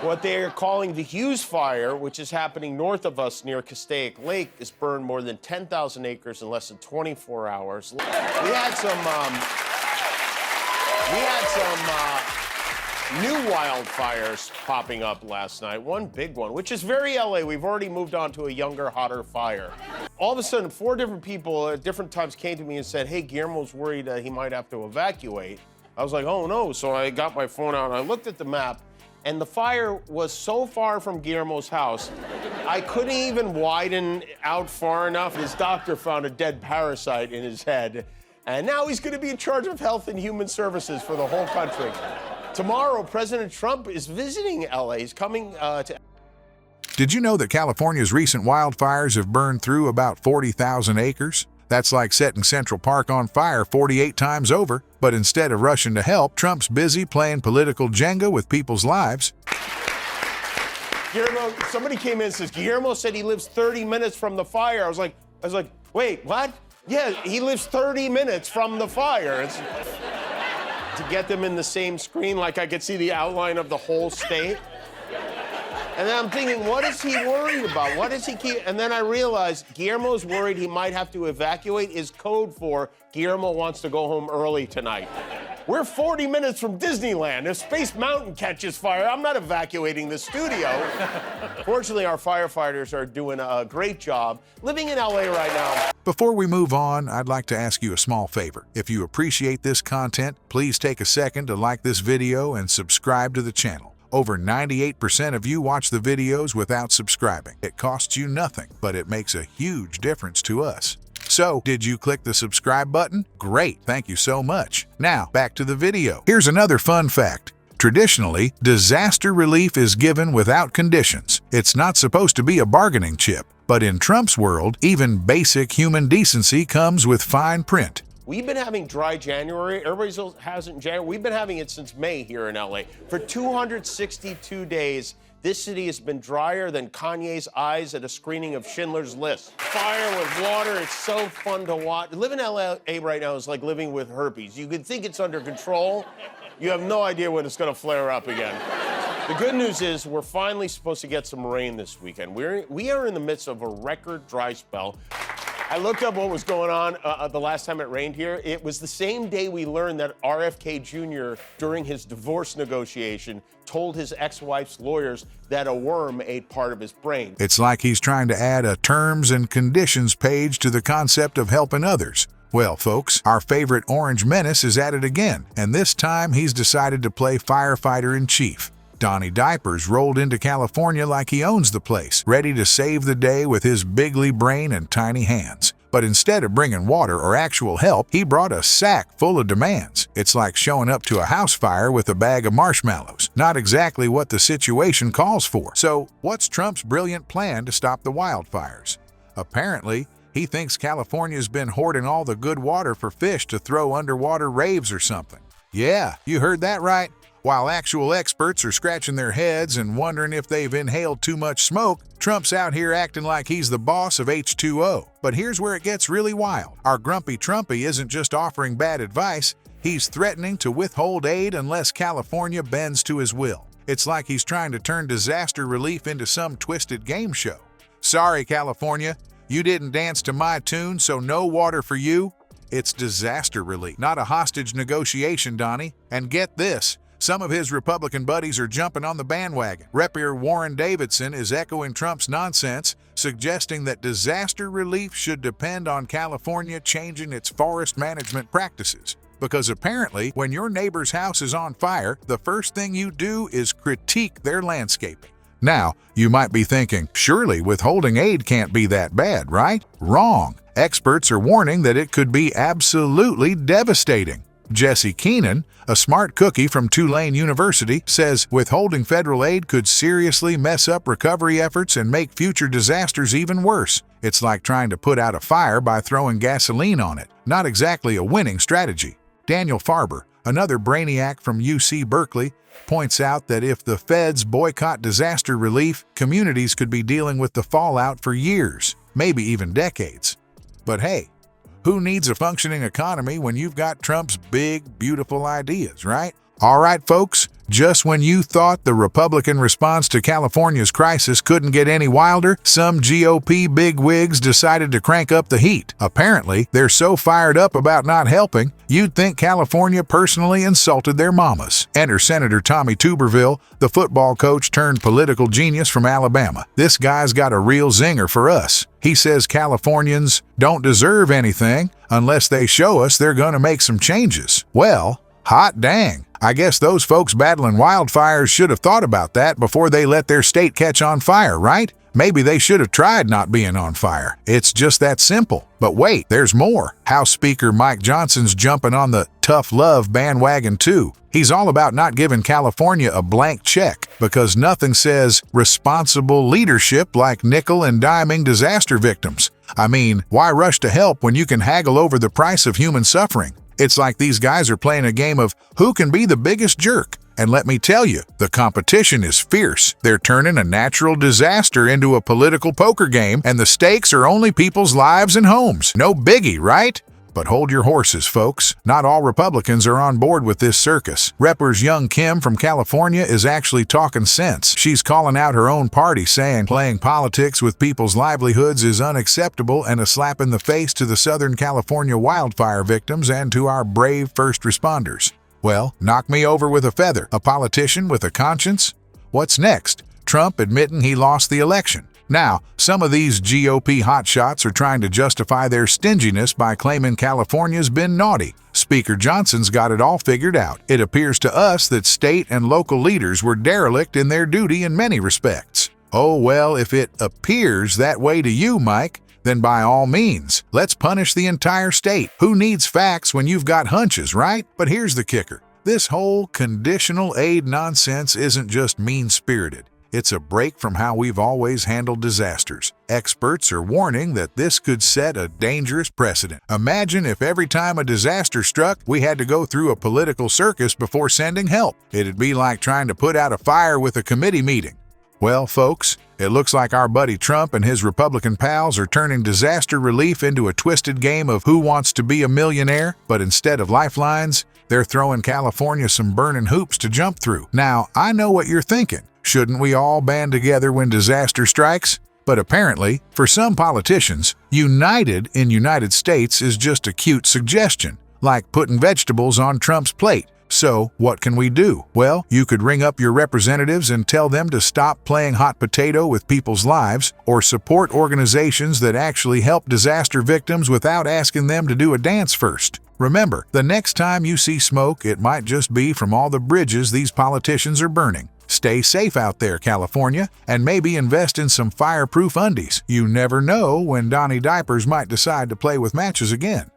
What they are calling the Hughes Fire, which is happening north of us near Castaic Lake, has burned more than 10,000 acres in less than 24 hours. We had some new wildfires popping up last night. One big one, which is very LA. We've already moved on to a younger, hotter fire. All of a sudden, 4 different people at different times came to me and said, hey, Guillermo's worried that he might have to evacuate. I was like, oh no. So I got my phone out and I looked at the map, and the fire was so far from Guillermo's house, I couldn't even widen out far enough. His doctor found a dead parasite in his head, and now he's going to be in charge of health and human services for the whole country. Tomorrow, President Trump is visiting LA. He's coming to... Did you know that California's recent wildfires have burned through about 40,000 acres? That's like setting Central Park on fire 48 times over. But instead of rushing to help, Trump's busy playing political Jenga with people's lives. Guillermo, somebody came in and says, Guillermo said he lives 30 minutes from the fire. I was like, wait, what? Yeah, he lives 30 minutes from the fire. To get them in the same screen, like I could see the outline of the whole state. And then I'm thinking, what is he worried about? What does he keep? And then I realized Guillermo's worried he might have to evacuate is code for Guillermo wants to go home early tonight. We're 40 minutes from Disneyland. If Space Mountain catches fire, I'm not evacuating the studio. Fortunately, our firefighters are doing a great job living in LA right now. Before we move on, I'd like to ask you a small favor. If you appreciate this content, please take a second to like this video and subscribe to the channel. Over 98% of you watch the videos without subscribing. It costs you nothing, but it makes a huge difference to us. So, did you click the subscribe button? Great, thank you so much. Now, back to the video. Here's another fun fact. Traditionally, disaster relief is given without conditions. It's not supposed to be a bargaining chip. But in Trump's world, even basic human decency comes with fine print. We've been having dry January. Everybody else has it in January. We've been having it since May here in LA. For 262 days, this city has been drier than Kanye's eyes at a screening of Schindler's List. Fire with water, it's so fun to watch. Living in LA right now is like living with herpes. You could think it's under control. You have no idea when it's gonna flare up again. The good news is we're finally supposed to get some rain this weekend. We are in the midst of a record dry spell. I looked up what was going on the last time it rained here. It was the same day we learned that RFK Jr., during his divorce negotiation, told his ex-wife's lawyers that a worm ate part of his brain. It's like he's trying to add a terms and conditions page to the concept of helping others. Well, folks, our favorite orange menace is at it again, and this time he's decided to play firefighter-in-chief. Donnie Diapers rolled into California like he owns the place, ready to save the day with his bigly brain and tiny hands. But instead of bringing water or actual help, he brought a sack full of demands. It's like showing up to a house fire with a bag of marshmallows. Not exactly what the situation calls for. So, what's Trump's brilliant plan to stop the wildfires? Apparently, he thinks California's been hoarding all the good water for fish to throw underwater raves or something. Yeah, you heard that right. While actual experts are scratching their heads and wondering if they've inhaled too much smoke, Trump's out here acting like he's the boss of H2O. But here's where it gets really wild. Our grumpy Trumpy isn't just offering bad advice, he's threatening to withhold aid unless California bends to his will. It's like he's trying to turn disaster relief into some twisted game show. Sorry, California, you didn't dance to my tune, so no water for you. It's disaster relief, not a hostage negotiation, Donnie. And get this. Some of his Republican buddies are jumping on the bandwagon. Repair Warren Davidson is echoing Trump's nonsense, suggesting that disaster relief should depend on California changing its forest management practices. Because apparently, when your neighbor's house is on fire, the first thing you do is critique their landscaping. Now, you might be thinking, surely withholding aid can't be that bad, right? Wrong. Experts are warning that it could be absolutely devastating. Jesse Keenan, a smart cookie from Tulane University, says withholding federal aid could seriously mess up recovery efforts and make future disasters even worse. It's like trying to put out a fire by throwing gasoline on it. Not exactly a winning strategy. Daniel Farber, another brainiac from UC Berkeley, points out that if the feds boycott disaster relief, communities could be dealing with the fallout for years, maybe even decades. But hey, who needs a functioning economy when you've got Trump's big, beautiful ideas, right? All right, folks, Just when you thought the Republican response to California's crisis couldn't get any wilder, some GOP bigwigs decided to crank up the heat. Apparently, they're so fired up about not helping, you'd think California personally insulted their mamas. Enter Senator Tommy Tuberville, the football coach turned political genius from Alabama. This guy's got a real zinger for us. He says Californians don't deserve anything unless they show us they're going to make some changes. Well, hot dang. I guess those folks battling wildfires should have thought about that before they let their state catch on fire, right? Maybe they should have tried not being on fire. It's just that simple. But wait, there's more. House Speaker Mike Johnson's jumping on the tough love bandwagon too. He's all about not giving California a blank check because nothing says responsible leadership like nickel and diming disaster victims. I mean, why rush to help when you can haggle over the price of human suffering? It's like these guys are playing a game of who can be the biggest jerk. And let me tell you, the competition is fierce. They're turning a natural disaster into a political poker game, and the stakes are only people's lives and homes. No biggie, right? But hold your horses, folks. Not all Republicans are on board with this circus. Reppers young Kim from California is actually talking sense. She's calling out her own party, saying playing politics with people's livelihoods is unacceptable and a slap in the face to the Southern California wildfire victims and to our brave first responders. Well, knock me over with a feather. A politician with a conscience? What's next? Trump admitting he lost the election. Now, some of these GOP hotshots are trying to justify their stinginess by claiming California's been naughty. Speaker Johnson's got it all figured out. It appears to us that state and local leaders were derelict in their duty in many respects. Oh, well, if it appears that way to you, Mike, then by all means, let's punish the entire state. Who needs facts when you've got hunches, right? But here's the kicker. This whole conditional aid nonsense isn't just mean-spirited. It's a break from how we've always handled disasters. Experts are warning that this could set a dangerous precedent. Imagine if every time a disaster struck, we had to go through a political circus before sending help. It'd be like trying to put out a fire with a committee meeting. Well, folks, it looks like our buddy Trump and his Republican pals are turning disaster relief into a twisted game of who wants to be a millionaire, but instead of lifelines, they're throwing California some burning hoops to jump through. Now, I know what you're thinking. Shouldn't we all band together when disaster strikes? But apparently, for some politicians, united in United States is just a cute suggestion, like putting vegetables on Trump's plate. So, what can we do? Well, you could ring up your representatives and tell them to stop playing hot potato with people's lives, or support organizations that actually help disaster victims without asking them to do a dance first. Remember, the next time you see smoke, it might just be from all the bridges these politicians are burning. Stay safe out there, California, and maybe invest in some fireproof undies. You never know when Donnie Diapers might decide to play with matches again.